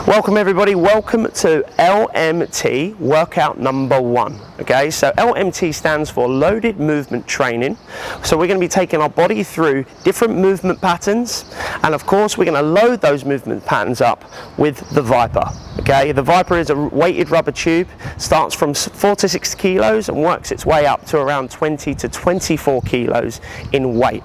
Welcome everybody, welcome to LMT workout number 1. Okay, so LMT stands for Loaded Movement Training. So we're going to be taking our body through different movement patterns, and of course we're going to load those movement patterns up with the VIPR. Okay, the VIPR is a weighted rubber tube, starts from 4 to 6 kilos and works its way up to around 20 to 24 kilos in weight.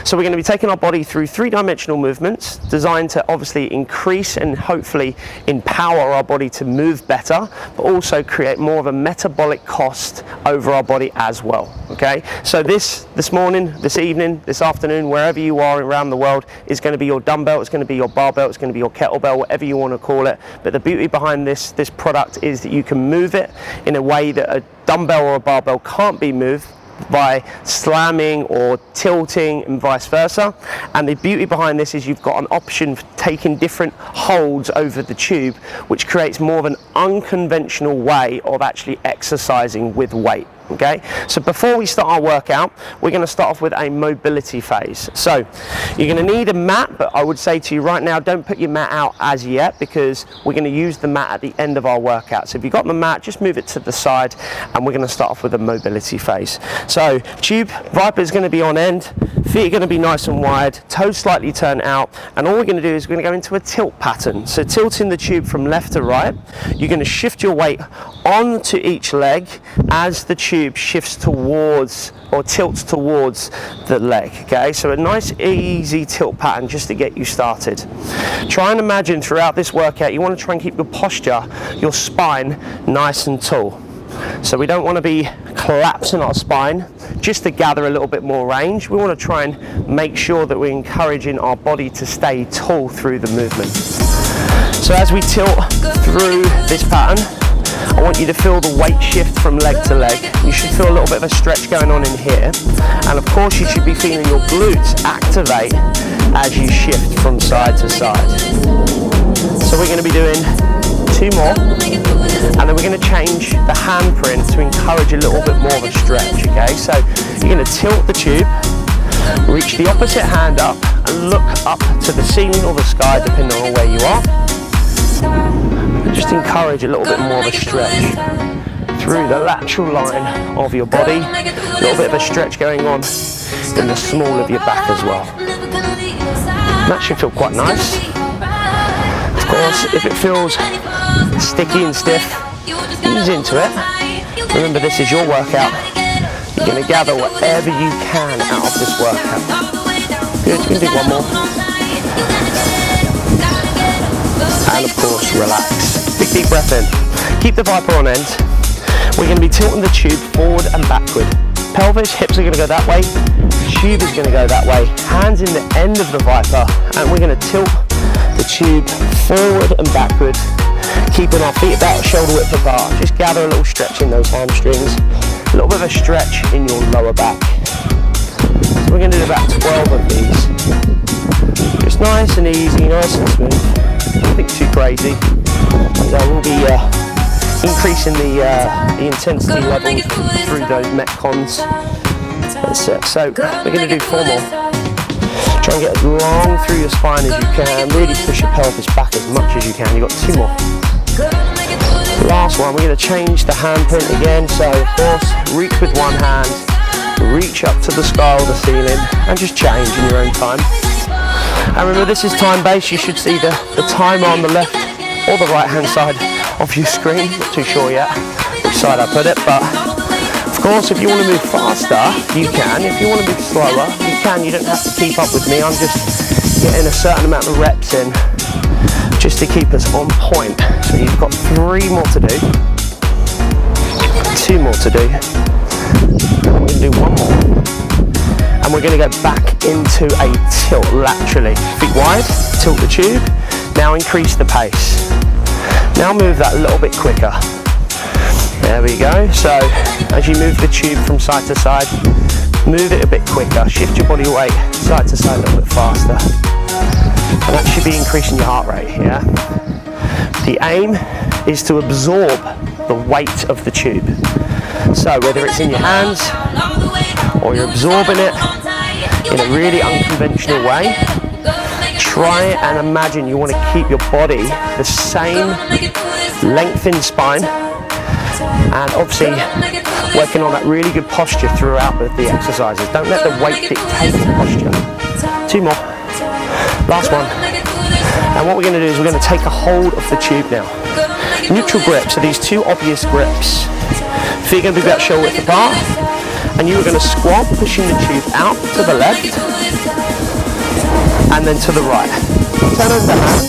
So we're going to be taking our body through 3-dimensional movements designed to obviously increase and hopefully empower our body to move better, but also create more of a metabolic cost over our body as well. Okay, so this morning, this evening, this afternoon, wherever you are around the world, is going to be your dumbbell, it's going to be your barbell, it's going to be your kettlebell, whatever you want to call it. But the beauty behind this product is that you can move it in a way that a dumbbell or a barbell can't be moved, by slamming or tilting and vice versa. And the beauty behind this is you've got an option for taking different holds over the tube, which creates more of an unconventional way of actually exercising with weight. Okay, so before we start our workout, we're going to start off with a mobility phase. So you're going to need a mat, but I would say to you right now, don't put your mat out as yet, because we're going to use the mat at the end of our workout. So if you've got the mat, just move it to the side, and we're going to start off with a mobility phase. So tube, VIPR is going to be on end, feet are going to be nice and wide, toes slightly turned out, and all we're going to do is we're going to go into a tilt pattern. So tilting the tube from left to right, you're going to shift your weight onto each leg as the tube shifts towards or tilts towards the leg. Okay, so a nice easy tilt pattern just to get you started. Try and imagine throughout this workout you want to try and keep your posture, your spine nice and tall. So we don't want to be collapsing our spine just to gather a little bit more range. We want to try and make sure that we're encouraging our body to stay tall through the movement. So as we tilt through this pattern, I want you to feel the weight shift from leg to leg. You should feel a little bit of a stretch going on in here. And of course you should be feeling your glutes activate as you shift from side to side. So we're going to be doing 2 more. And then we're going to change the handprint to encourage a little bit more of a stretch. Okay, so you're going to tilt the tube, reach the opposite hand up and look up to the ceiling or the sky depending on where you are. Just encourage a little bit more of a stretch through the lateral line of your body, a little bit of a stretch going on in the small of your back as well. That should feel quite nice. Of course, if it feels sticky and stiff, ease into it. Remember, this is your workout. You're going to gather whatever you can out of this workout. Good, you can do one more. And of course, relax. Big deep breath in. Keep the VIPR on end. We're going to be tilting the tube forward and backward. Pelvis, hips are going to go that way. Tube is going to go that way. Hands in the end of the VIPR, and we're going to tilt the tube forward and backward, keeping our feet about shoulder width apart. Just gather a little stretch in those hamstrings, a little bit of a stretch in your lower back. So we're going to do about 12 of these. Just nice and easy, nice and smooth. Nothing too crazy. So we'll be increasing the intensity level through those metcons. That's it. So we're going to do 4 more. Try and get as long through your spine as you can. Really push your pelvis back as much as you can. You've got 2 more. Last one, we're going to change the handprint again. So of course, reach with one hand, reach up to the sky or the ceiling, and just change in your own time. And remember, this is time-based. You should see the timer on the left or the right-hand side of your screen. Not too sure yet which side I put it, but of course, if you want to move faster, you can. If you want to move slower, you can. You don't have to keep up with me. I'm just getting a certain amount of reps in just to keep us on point. So you've got 3 more to do, 2 more to do, and we're going to do 1 more. And we're going to go back into a tilt laterally. Feet wide, tilt the tube. Now increase the pace. Now move that a little bit quicker. There we go. So as you move the tube from side to side, move it a bit quicker. Shift your body weight side to side a little bit faster. And that should be increasing your heart rate, yeah? The aim is to absorb the weight of the tube. So whether it's in your hands or you're absorbing it in a really unconventional way, try and imagine you want to keep your body the same length in spine, and obviously working on that really good posture throughout the exercises. Don't let the weight dictate the posture. 2 more. Last one. And what we're going to do is we're going to take a hold of the tube now. Neutral grip, so these 2 obvious grips. Feet are going to be about shoulder width apart, and you are going to squat, pushing the tube out to the left and then to the right. Turn over the hand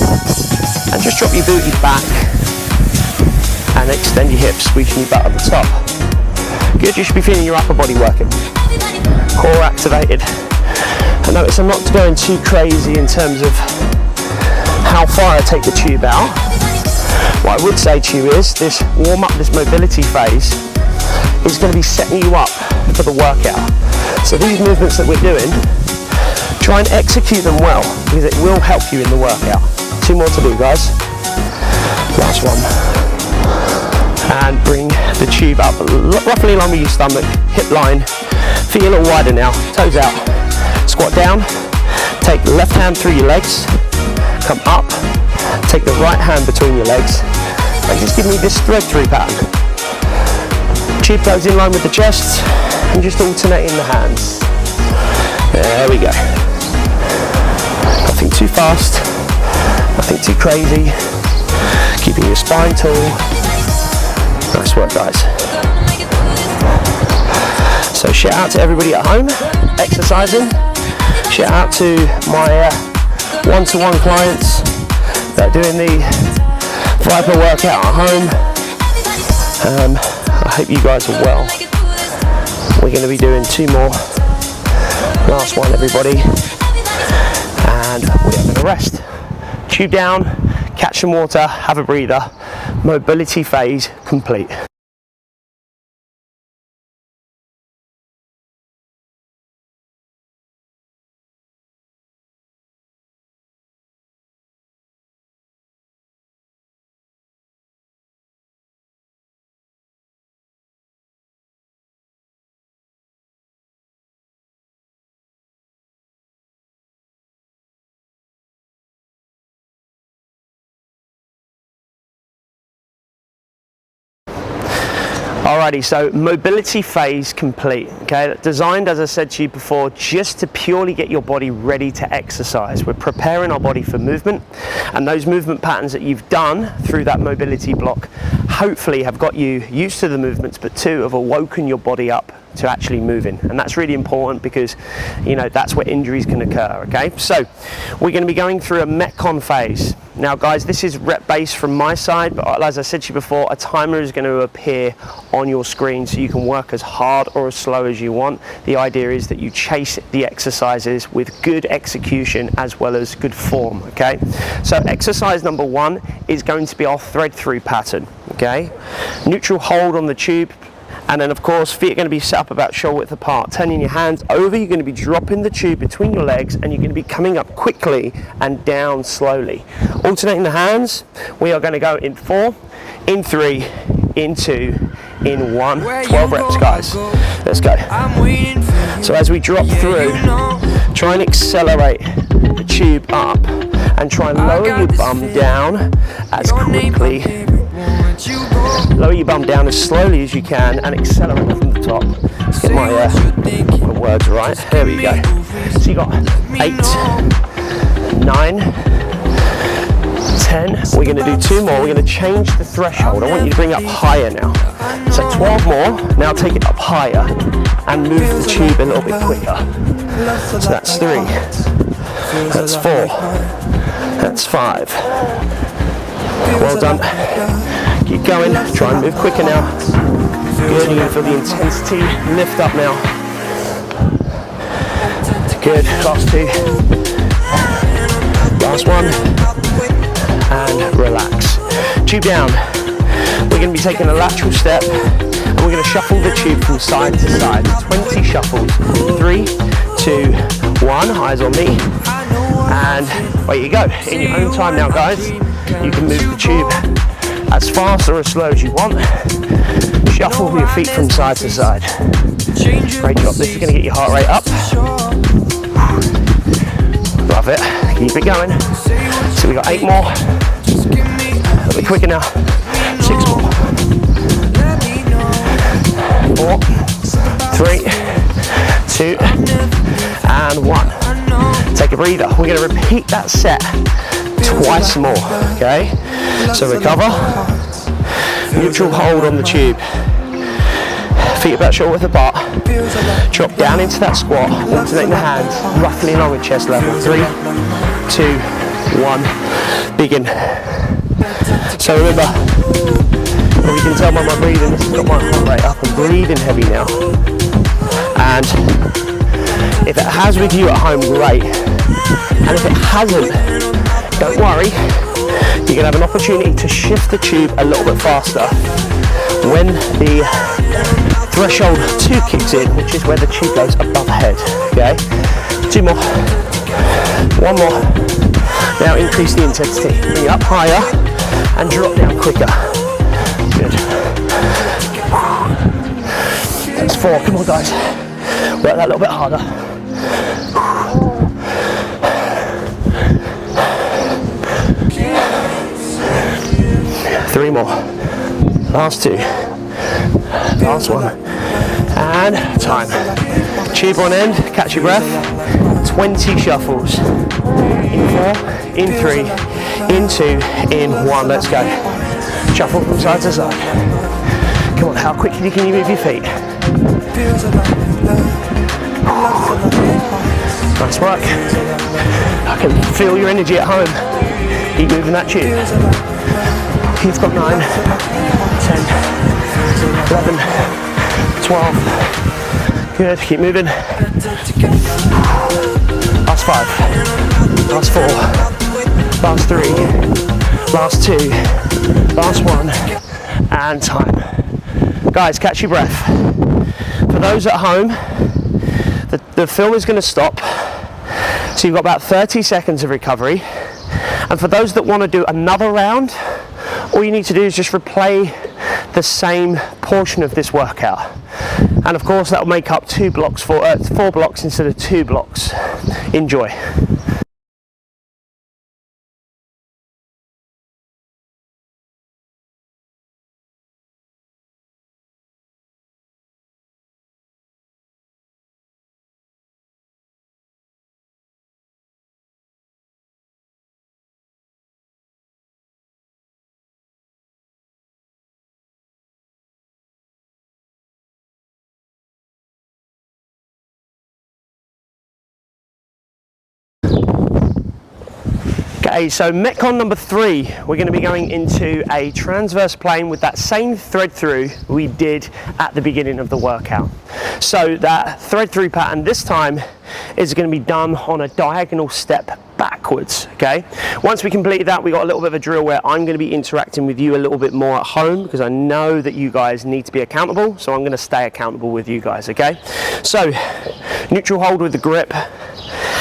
and just drop your booty back and extend your hips, squeezing your butt at the top. Good, you should be feeling your upper body working. Core activated. I notice I'm not going too crazy in terms of how far I take the tube out. What I would say to you is this warm up, this mobility phase is going to be setting you up for the workout. So these movements that we're doing, try and execute them well, because it will help you in the workout. 2 more to do, guys. Last one. And bring the tube up roughly along with your stomach, hip line, feet a little wider now, toes out. Squat down, take the left hand through your legs, come up, take the right hand between your legs, and just give me this thread through pattern. Tube goes in line with the chest, and just alternating the hands. There we go. Nothing too fast, nothing too crazy, keeping your spine tall. Nice work, guys. So shout out to everybody at home exercising. Shout out to my one-to-one clients that are doing the VIPR workout at home. I hope you guys are well. We're going to be doing 2 more. Last one, everybody. And we are going to rest. Tube down, catch some water, have a breather. Mobility phase complete. Alrighty, so mobility phase complete, okay? Designed, as I said to you before, just to purely get your body ready to exercise. We're preparing our body for movement, and those movement patterns that you've done through that mobility block hopefully have got you used to the movements, but 2 have awoken your body up to actually moving, and that's really important because, you know, that's where injuries can occur, okay? So we're going to be going through a Metcon phase. Now guys, this is rep based from my side, but as I said to you before, a timer is going to appear on your screen so you can work as hard or as slow as you want. The idea is that you chase the exercises with good execution as well as good form, okay? So exercise number 1 is going to be our thread through pattern, okay? Neutral hold on the tube. And then of course, feet are going to be set up about shoulder width apart. Turning your hands over, you're going to be dropping the tube between your legs, and you're going to be coming up quickly and down slowly. Alternating the hands, we are going to go in 4, in 3, in 2, in 1. 12 reps, guys. Let's go. So as we drop through, try and accelerate the tube up and try and lower your bum down as quickly. Lower your bum down as slowly as you can and accelerate from the top. Let's get my words right. There we go. So you got 8, 9, 10. We're going to do 2 more. We're going to change the threshold. I want you to bring it up higher now. So 12 more. Now take it up higher and move the tube a little bit quicker. So that's 3. That's 4. That's 5. Well done. Keep going, try and move quicker now. Good, you're going to feel the intensity lift up now. Good, last 2. Last 1. And relax. Tube down. We're going to be taking a lateral step, and we're going to shuffle the tube from side to side. 20 shuffles. 3, 2, 1, eyes on me. And away you go. In your own time now, guys. You can move the tube as fast or as slow as you want. Shuffle your feet from side to side. Great job. This is going to get your heart rate up. Love it. Keep it going. So we got 8 more. A little bit quicker now. 6 more. 4, 3, 2, and 1. Take a breather. We're going to repeat that set twice more, okay? So recover. Neutral hold on the tube. Feet about shoulder width apart. Drop down into that squat, alternating the hands, roughly along with chest level. 3, 2, 1, begin. So remember, you can tell by my breathing, this has got my heart rate up. I'm breathing heavy now. And if it has with you at home, great. And if it hasn't, don't worry. You're gonna have an opportunity to shift the tube a little bit faster when the threshold 2 kicks in, which is where the tube goes above head, okay? 2 more, 1 more. Now increase the intensity. Bring it up higher and drop down quicker. Good. That's 4, come on guys. Work that a little bit harder. 3 more. Last 2. Last 1. And time. Tube on end, catch your breath. 20 shuffles. In 4, in 3, in 2, in 1. Let's go. Shuffle from side to side. Come on, how quickly can you move your feet? Nice work. I can feel your energy at home. Keep moving that tube. You've got 9, 10, 11, 12. Good, keep moving. Last 5, last 4, last 3, last 2, last 1, and time. Guys, catch your breath. For those at home, the film is going to stop. So you've got about 30 seconds of recovery. And for those that want to do another round, all you need to do is just replay the same portion of this workout. And of course that will make up 4 blocks instead of 2 blocks. Enjoy. Okay, so Metcon number 3, we're going to be going into a transverse plane with that same thread through we did at the beginning of the workout. So that thread through pattern this time is going to be done on a diagonal step backwards, okay? Once we completed that, we got a little bit of a drill where I'm going to be interacting with you a little bit more at home because I know that you guys need to be accountable, so I'm going to stay accountable with you guys, okay? So, neutral hold with the grip.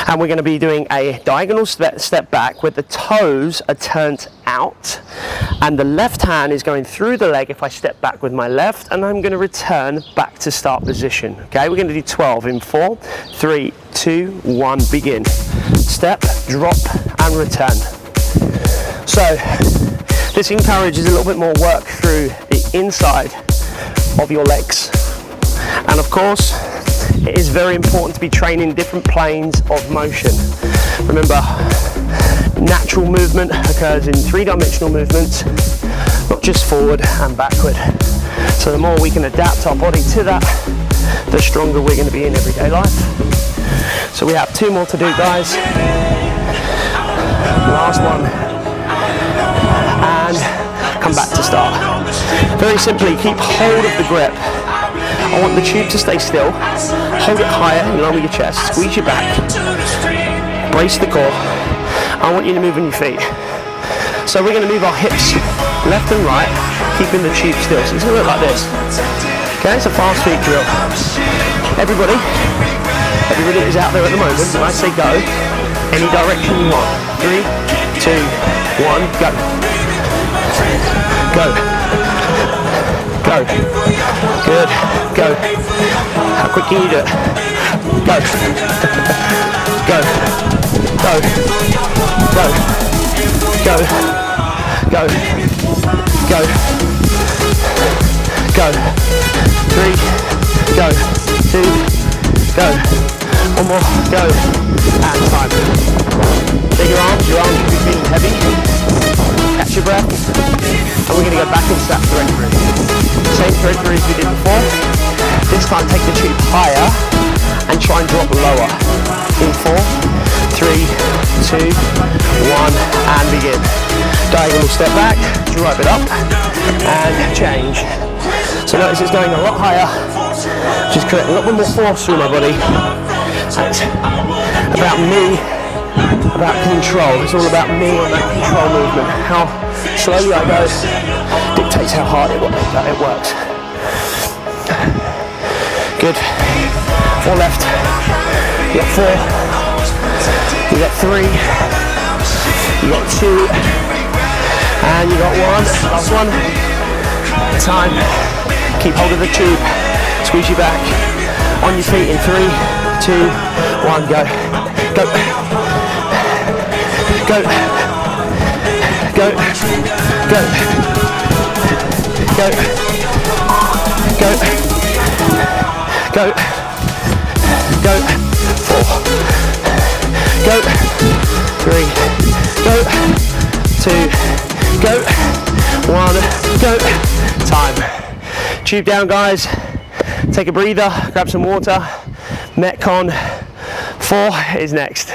And we're going to be doing a diagonal step back where the toes are turned out and the left hand is going through the leg if I step back with my left, and I'm going to return back to start position. Okay, we're going to do 12 in 4, 3, 2, 1, begin. Step, drop and return. So this encourages a little bit more work through the inside of your legs. And of course, it is very important to be training different planes of motion. Remember, natural movement occurs in 3-dimensional movements, not just forward and backward. So the more we can adapt our body to that, the stronger we're going to be in everyday life. So we have 2 more to do, guys. Last one. And come back to start. Very simply, keep hold of the grip. I want the tube to stay still. Hold it higher in line with your chest. Squeeze your back. Brace the core. I want you to move on your feet. So we're going to move our hips left and right, keeping the tube still. So it's going to look like this. Okay, it's a fast feet drill. Everybody is out there at the moment. When I say go, any direction you want. 3, 2, 1, go. Go. Go. Good. Go. How quick can you do it? Go. Go. Go. Go. Go. Go. Go. Go. 3. Go. 2. Go. One more. Go. And time. Take your arms should be feeling heavy. Catch your breath. And we're going to go back into that thread through. Same thread through as we did before. This time take the tube higher and try and drop lower. In 4, 3, 2, 1, and begin. Diagonal step back, drive it up, and change. So notice it's going a lot higher, just create a little bit more force through my body. And it's about me, about control. It's all about me and that control movement. How slowly I go dictates how hard it works. Good. 4 left. You got 4. You got 3. You got 2. And you got 1. Last one. Time. Keep hold of the tube. Squeeze you back. On your feet in 3, 2, 1. Go. Go. Go. Go. Go. Go. Go. Go. Go. 4. Go. 3. Go. 2. Go. 1. Go. Time. Tube down, guys. Take a breather. Grab some water. Metcon 4 is next.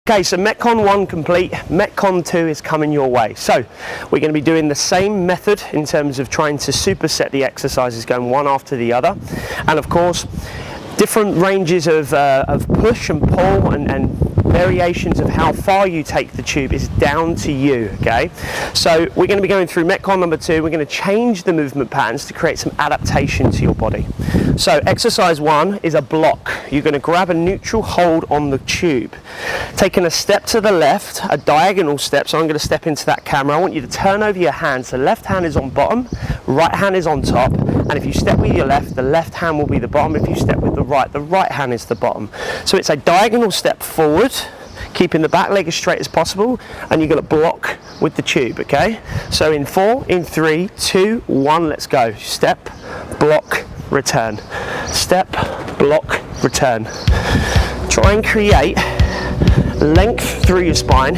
Okay, so Metcon 1 complete, Metcon 2 is coming your way. So we're going to be doing the same method in terms of trying to superset the exercises, going one after the other. And of course, different ranges of push and pull and variations of how far you take the tube is down to you, okay? So we're going to be going through Metcon number 2. We're going to change the movement patterns to create some adaptation to your body. So exercise 1 is a block. You're going to grab a neutral hold on the tube. Taking a step to the left, a diagonal step, so I'm going to step into that camera. I want you to turn over your hands. The left hand is on bottom, right hand is on top, and if you step with your left, the left hand will be the bottom. If you step with the right hand is the bottom. So it's a diagonal step forward, keeping the back leg as straight as possible, and you're going to block with the tube, okay? So in 4, in 3, 2, 1, let's go. Step, block, return. Step, block, return. Try and create length through your spine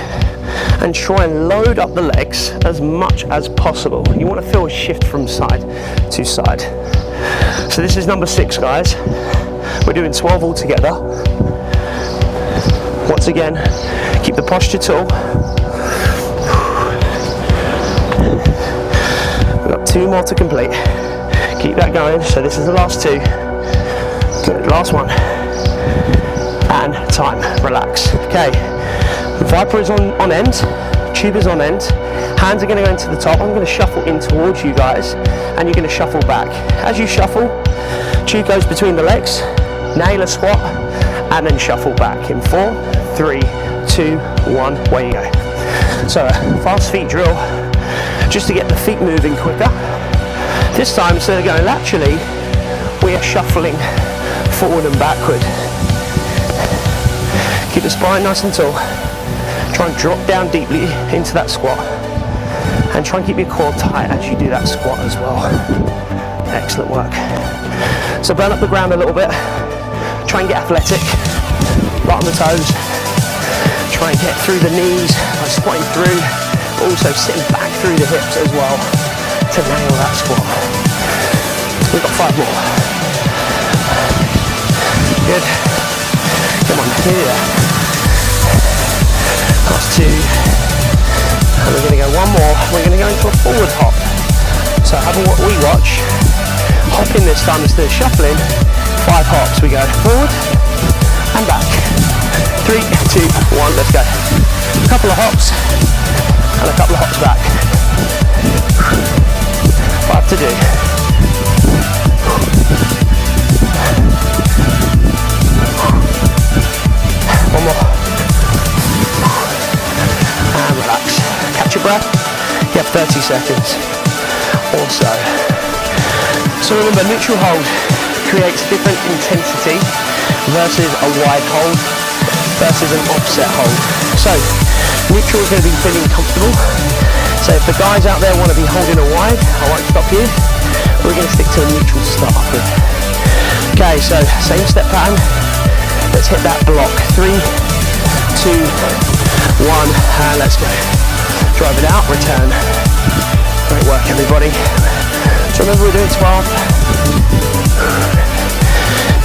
and try and load up the legs as much as possible. You want to feel a shift from side to side. So this is number 6, guys. We're doing 12 altogether. Once again, keep the posture tall. We've got 2 more to complete. Keep that going. So this is the last 2. Good, last one. And time. Relax. Okay. VIPR is on end. Tube is on end. Hands are going to go into the top. I'm going to shuffle in towards you guys, and you're going to shuffle back. As you shuffle, tube goes between the legs. Nail a squat, and then shuffle back in 4, 3, 2, 1. Away you go. So a fast feet drill, just to get the feet moving quicker. This time, instead of going laterally, we are shuffling forward and backward. Keep the spine nice and tall. Try and drop down deeply into that squat. And try and keep your core tight as you do that squat as well. Excellent work. So burn up the ground a little bit. Try and get athletic. Right on the toes. Try and get through the knees by squatting through. Also sitting back through the hips as well to nail that squat. We've got 5 more. Good. Come on, here. Last 2. And we're going to go 1 more. We're going to go into a forward hop. So having what we watch, hopping this time instead of shuffling, 5 hops. We go forward and back. 3, 2, 1, let's go. A couple of hops and a couple of hops back. 5 to do. One more. And relax. Catch your breath. You have 30 seconds or so. So remember, neutral hold creates different intensity versus a wide hold versus an offset hold. So neutral is going to be feeling comfortable. So if the guys out there want to be holding a wide, I won't stop you. We're going to stick to a neutral to start off with. Okay, so same step pattern. Let's hit that block. 3, 2, 1, and let's go. Drive it out, return. Great work, everybody. So remember, we're doing 12.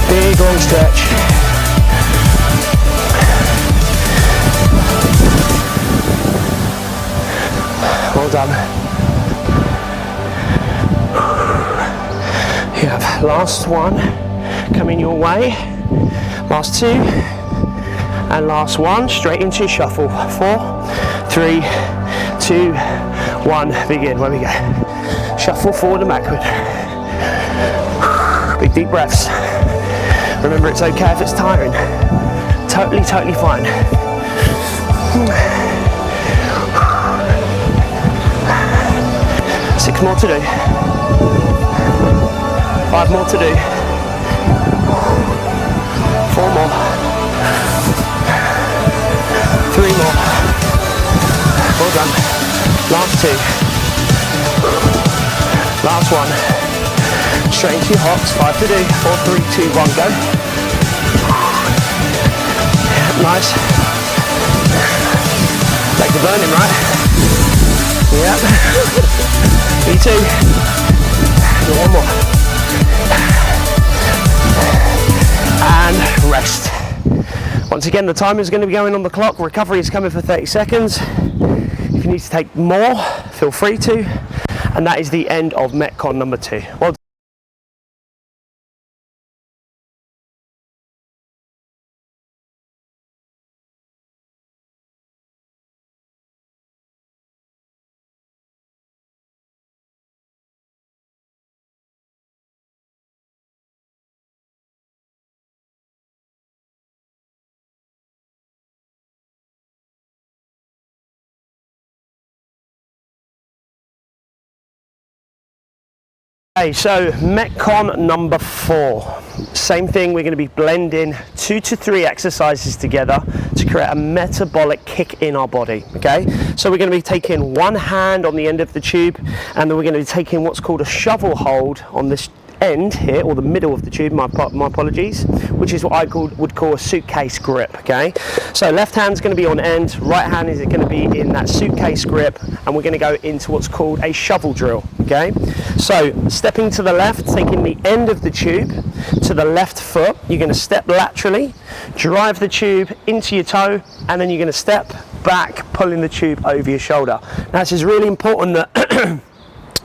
Big long stretch. Well done. You have last one coming your way, last 2, and last one, straight into your shuffle. 4, 3, 2, 1, begin. Where we go. Shuffle forward and backward. Big deep breaths. Remember, it's okay if it's tiring. Totally fine. 6 more to do. 5 more to do. 4 more. 3 more. Well done. Last 2. Last one. Straight into your hops. 5 to do. 4, 3, 2, 1, go. Nice. Legs are burning, right? Yep. Me too. One more. And rest. Once again, the timer is going to be going on the clock. Recovery is coming for 30 seconds. If you need to take more, feel free to. And that is the end of Metcon number 2. Well done. Okay, so Metcon number 4. Same thing, we're going to be blending 2 to 3 exercises together to create a metabolic kick in our body. Okay, so we're going to be taking one hand on the end of the tube, and then we're going to be taking what's called a shovel hold on this end here, or the middle of the tube, my apologies, which is what I would call a suitcase grip. Okay, so left hand's going to be on end, right hand is going to be in that suitcase grip, and we're going to go into what's called a shovel drill. Okay, so stepping to the left, taking the end of the tube to the left foot, you're going to step laterally, drive the tube into your toe, and then you're going to step back, pulling the tube over your shoulder. Now this is really important that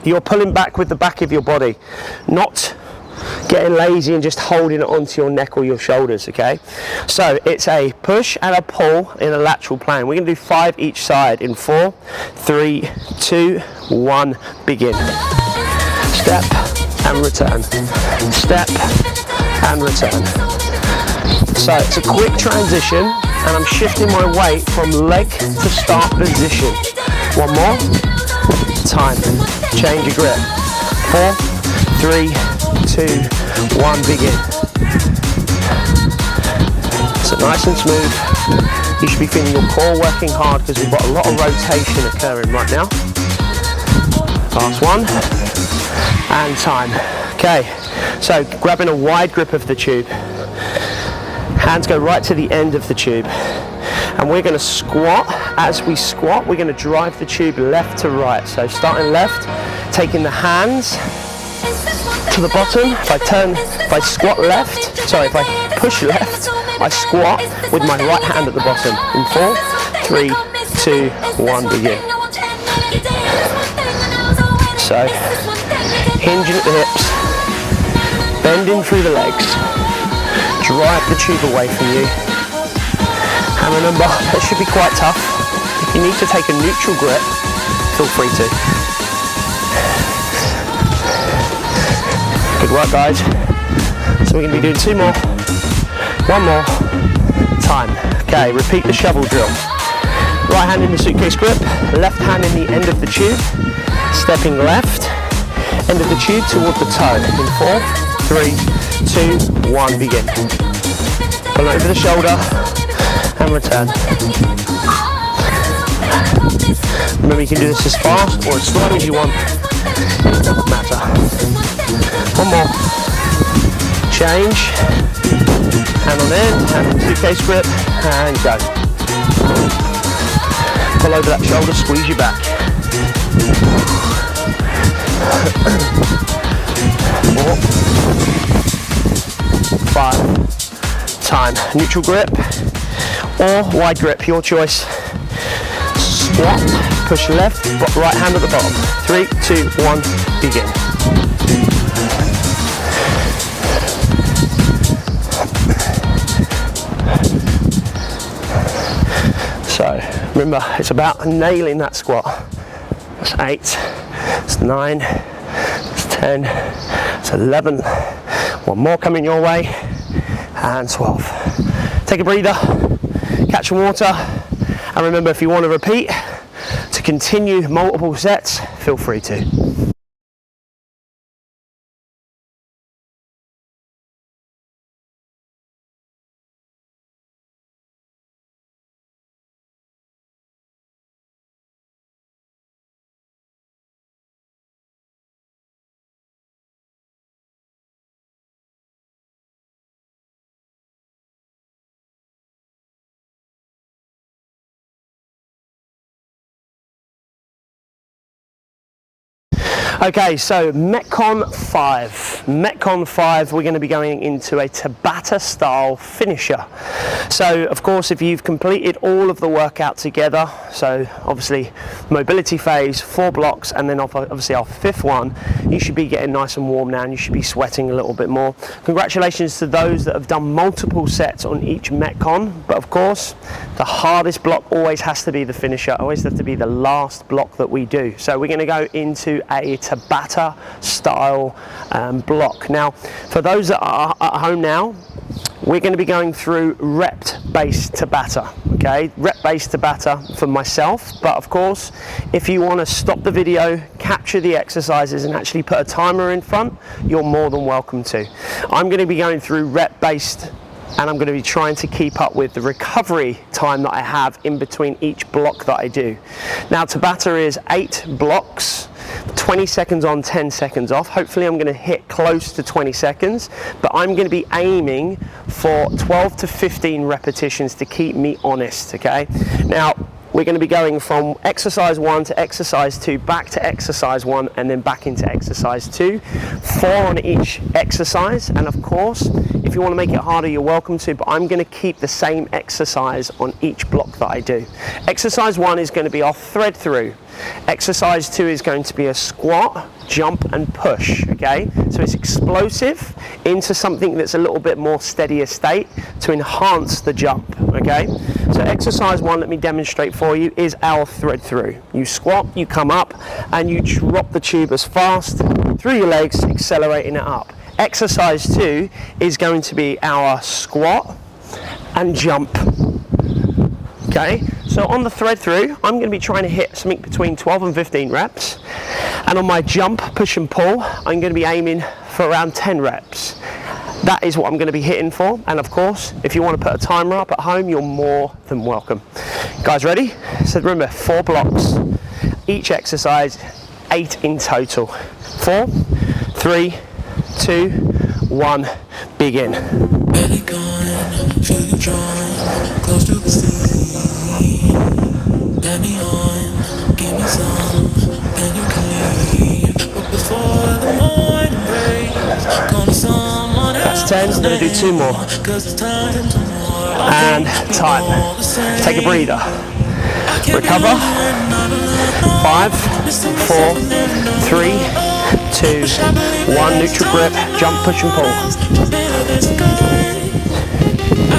you're pulling back with the back of your body, not getting lazy and just holding it onto your neck or your shoulders. Okay, so it's a push and a pull in a lateral plane. We're going to do 5 each side in 4, 3, 2, 1, begin. Step and return. Step and return. So it's a quick transition, and I'm shifting my weight from leg to start position. One more. Time. Change your grip. 4, 3, 2, 1, begin. So nice and smooth. You should be feeling your core working hard because we've got a lot of rotation occurring right now. Last one. And time. Okay, so grabbing a wide grip of the tube. Hands go right to the end of the tube. And we're going to squat. As we squat, we're going to drive the tube left to right. So starting left, taking the hands to the bottom. If I squat left, if I push left, I squat with my right hand at the bottom. In 4, 3, 2, 1, begin. So, hinging at the hips, Bending through the legs. Drive the tube away from you. And remember, that should be quite tough. If you need to take a neutral grip, feel free to. Good work, guys. So we're going to be doing 2 more. 1 more. Time. Okay, repeat the shovel drill. Right hand in the suitcase grip, left hand in the end of the tube, stepping left, end of the tube toward the toe. In 4, 3, 2, 1, begin. Pull over the shoulder and return. Remember, you can do this as fast or as slow as you want. It doesn't matter. 1 more. Change. Hand on end, hand on suitcase grip, and go. Pull over that shoulder, squeeze your back. 4, 5, time. Neutral grip or wide grip, your choice. Squat, push left, right hand at the bottom. 3, 2, 1, begin. So remember, it's about nailing that squat. That's 8, that's 9, that's 10, that's 11. 1 more coming your way, and 12. Take a breather, catch some water, and remember, if you want to repeat, to continue multiple sets, feel free to. Okay, so Metcon 5. Metcon 5, we're going to be going into a Tabata style finisher. So of course, if you've completed all of the workout together, so obviously mobility phase, 4 blocks, and then obviously our 5th one, you should be getting nice and warm now and you should be sweating a little bit more. Congratulations to those that have done multiple sets on each Metcon, but of course, the hardest block always has to be the finisher, always has to be the last block that we do. So we're going to go into a Tabata style block. Now, for those that are at home now, we're going to be going through rep-based Tabata, okay? Rep-based Tabata for myself, but of course, if you want to stop the video, capture the exercises and actually put a timer in front, you're more than welcome to. I'm going to be going through rep-based, and I'm going to be trying to keep up with the recovery time that I have in between each block that I do. Now, Tabata is 8 blocks, 20 seconds on, 10 seconds off. Hopefully I'm going to hit close to 20 seconds, but I'm going to be aiming for 12 to 15 repetitions to keep me honest, okay? Now, we're going to be going from exercise 1 to exercise 2, back to exercise 1, and then back into exercise 2. 4 on each exercise, and of course, if you want to make it harder, you're welcome to, but I'm going to keep the same exercise on each block that I do. Exercise 1 is going to be our thread through. Exercise 2 is going to be a squat, jump and push, okay? So it's explosive into something that's a little bit more steadier state to enhance the jump, okay? So exercise 1, let me demonstrate for you, is our thread through. You squat, you come up, and you drop the tube as fast through your legs, accelerating it up. Exercise 2 is going to be our squat and jump. Okay, so on the thread through, I'm going to be trying to hit something between 12 and 15 reps. And on my jump, push and pull, I'm going to be aiming for around 10 reps. That is what I'm going to be hitting for. And of course, if you want to put a timer up at home, you're more than welcome. Guys, ready? So remember, 4 blocks. Each exercise, 8 in total. 4, 3, 2, 1, begin. Belly going, feel you drawing, close to the sea. Let me on, give me some, then you can leave. But before the morning breaks, gonna someone else. That's 10, I'm going to do 2 more. And time. Take a breather. Recover. 5, 4, 3, 2, 1, neutral grip, jump, push and pull. I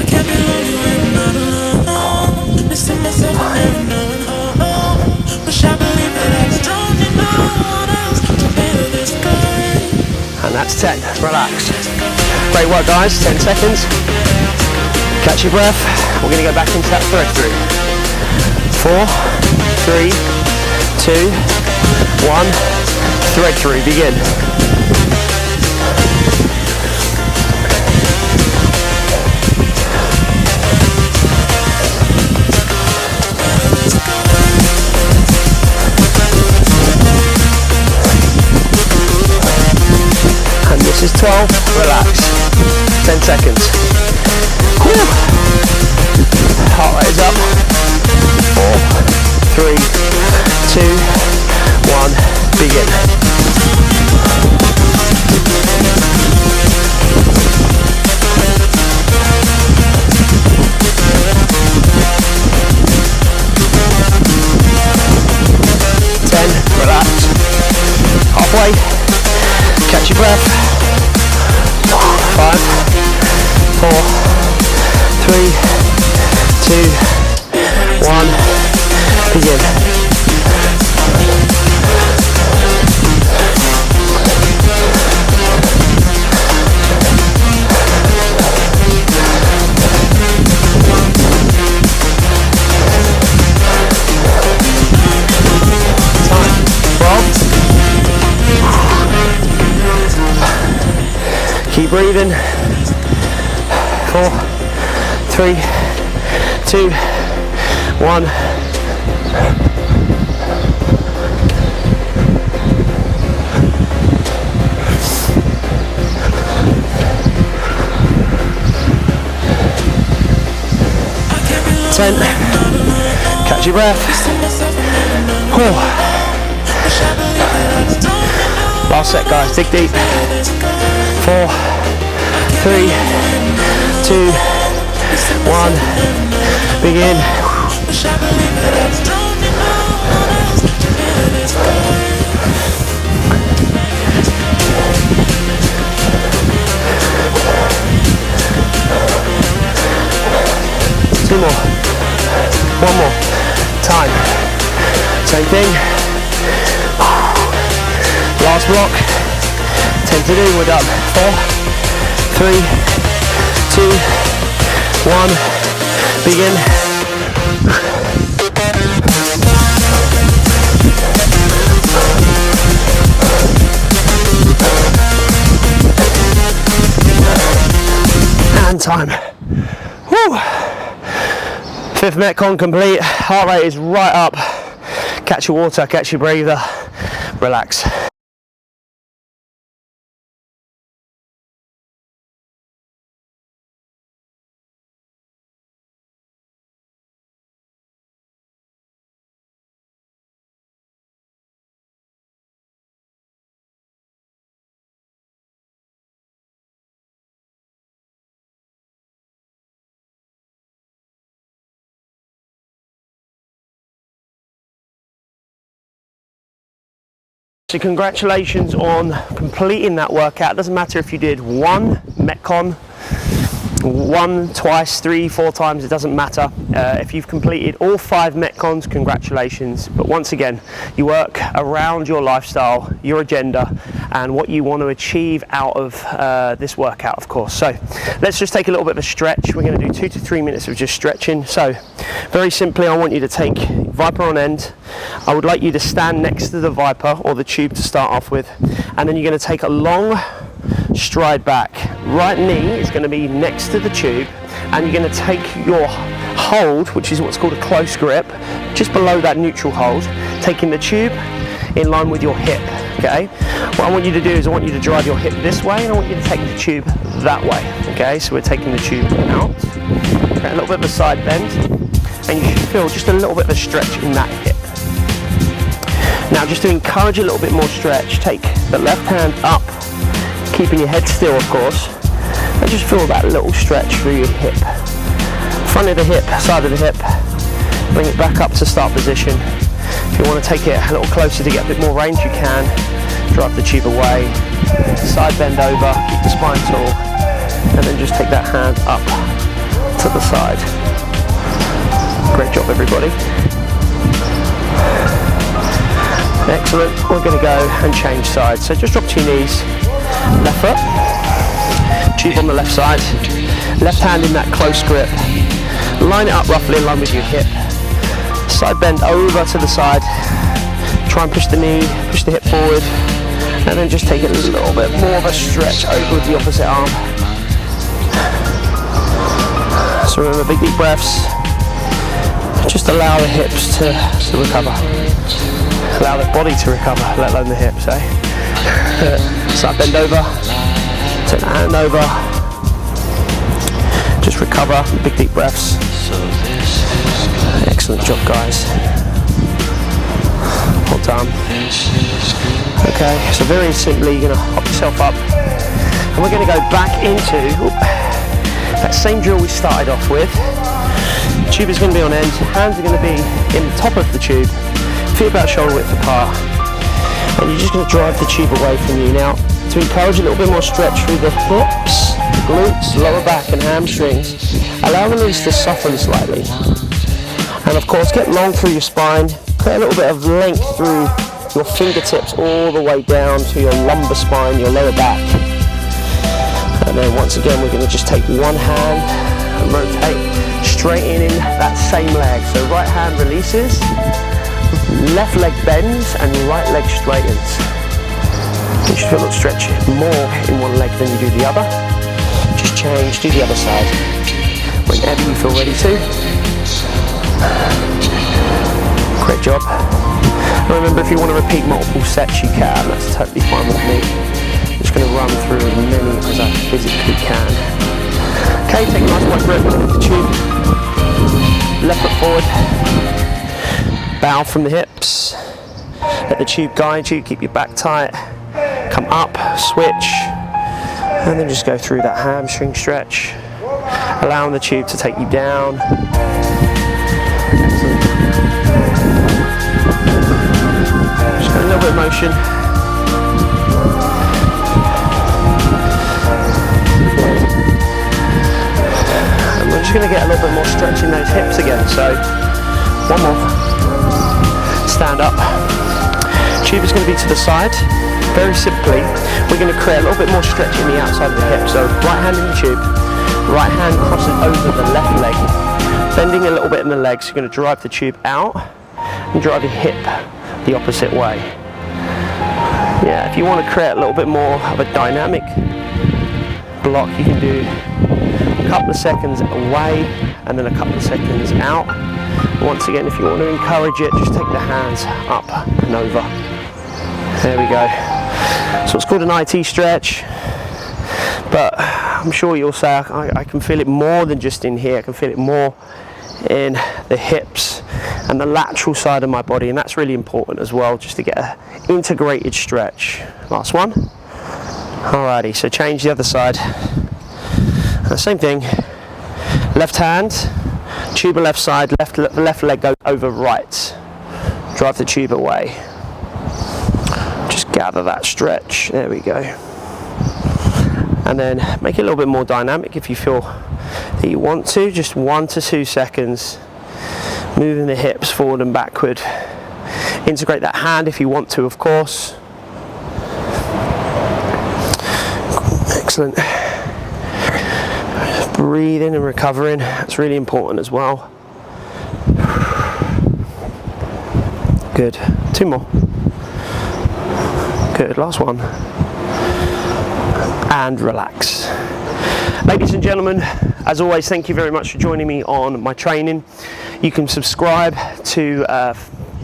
can't be lonely when I'm not alone. Missing myself and never knowing how. Wish I believed that I was drawn in no one else to better this guy. And that's 10, relax. Great work guys, 10 seconds. Catch your breath. We're going to go back into that thread through. 4, 3, 2, 1, thread through, begin. And this is 12, relax. 10 seconds. Whew. Heart rate is up. 4, 3, 2, 1, begin. Relax. Halfway. Catch your breath. 5, 4, 3, 2, 1. Begin. 12. Keep breathing. 4, 3, 2, 1. Catch your breath. Last set guys, dig deep. 4, 3, 2, 1, begin. 2 more. 1 more. Time. Same thing. Last block. 10 to do. We're done. 4, 3, 2, 1. Begin. And time. Woo. 5th Metcon complete. Heart rate is right up. Catch your water, catch your breather. Relax. So congratulations on completing that workout. It doesn't matter if you did 1 Metcon, 1, twice, 3, 4 times, it doesn't matter. If you've completed all 5 Metcons, congratulations. But once again, you work around your lifestyle, your agenda, and what you want to achieve out of this workout, of course. So let's just take a little bit of a stretch. We're going to do 2 to 3 minutes of just stretching. So very simply, I want you to take VIPR on end. I would like you to stand next to the VIPR or the tube to start off with, and then you're going to take a long stride back. Right knee is going to be next to the tube, and you're going to take your hold, which is what's called a close grip, just below that neutral hold, taking the tube in line with your hip. Okay, what I want you to do is I want you to drive your hip this way, and I want you to take the tube that way. Okay, so we're taking the tube out, okay, a little bit of a side bend, and you should feel just a little bit of a stretch in that hip. Now, just to encourage a little bit more stretch, take the left hand up, keeping your head still, of course, and just feel that little stretch through your hip. Front of the hip, side of the hip, bring it back up to start position. If you want to take it a little closer to get a bit more range, you can. drive the tube away, side bend over, keep the spine tall, and then just take that hand up to the side. Great job, everybody. Excellent. We're going to go and change sides. So just drop to your knees, left foot, tube on the left side, left hand in that close grip. Line it up roughly in line with your hip. Side bend over to the side. Try and push the knee, push the hip forward, and then just take it a little bit more of a stretch over with the opposite arm. So remember, big deep breaths. Just allow the hips to recover. Allow the body to recover, let alone the hips, eh? Side bend over, take the hand over. Just recover, big deep breaths. Excellent job, guys. Well done. Okay, so very simply, you're gonna hop yourself up, and we're gonna go back into that same drill we started off with. Tube is going to be on end, hands are going to be in the top of the tube, feet about shoulder width apart, and you're just going to drive the tube away from you. Now, to encourage a little bit more stretch through the hips, the glutes, lower back and hamstrings, allow the knees to soften slightly. And of course, get long through your spine, put a little bit of length through your fingertips all the way down to your lumbar spine, your lower back. And then once again, we're going to just take one hand and rotate. Straighten in that same leg. So right hand releases, left leg bends, and right leg straightens. You should feel a stretch more in one leg than you do the other. Just change, do the other side whenever you feel ready to. Great job. And remember, if you want to repeat multiple sets, you can. That's totally fine with me. I'm just going to run through as many as I physically can. Okay, take a nice wide grip with the tube. Left foot forward, bow from the hips, let the tube guide you, keep your back tight, come up, switch, and then just go through that hamstring stretch, allowing the tube to take you down. Just got a little bit of motion. We're just going to get a little bit more stretch in those hips again. So one more. Stand up. Tube is going to be to the side. Very simply, we're going to create a little bit more stretch in the outside of the hip. So right hand in the tube, right hand crosses over the left leg, bending a little bit in the legs. You're going to drive the tube out and drive your hip the opposite way. Yeah, if you want to create a little bit more of a dynamic block, you can do a couple of seconds away and then a couple of seconds out. Once again, if you want to encourage it, just take the hands up and over. There we go. So it's called an IT stretch, but I'm sure you'll say I can feel it more than just in here. I can feel it more in the hips and the lateral side of my body, and that's really important as well, just to get an integrated stretch. Last one. Alrighty, so change the other side. Same thing, left hand, tube on left side, left leg go over right, drive the tube away, just gather that stretch, there we go, and then make it a little bit more dynamic if you feel that you want to, just 1 to 2 seconds, moving the hips forward and backward, integrate that hand if you want to, of course. Excellent. Breathing and recovering, that's really important as well. Good. 2 more. Good. Last one. And relax. Ladies and gentlemen, as always, thank you very much for joining me on my training. You can subscribe to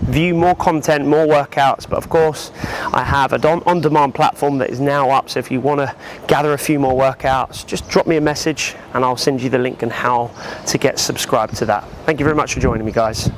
view more content, more workouts, but of course I have an on-demand platform that is now up, so if you want to gather a few more workouts, just drop me a message and I'll send you the link and how to get subscribed to that. Thank you very much for joining me, guys.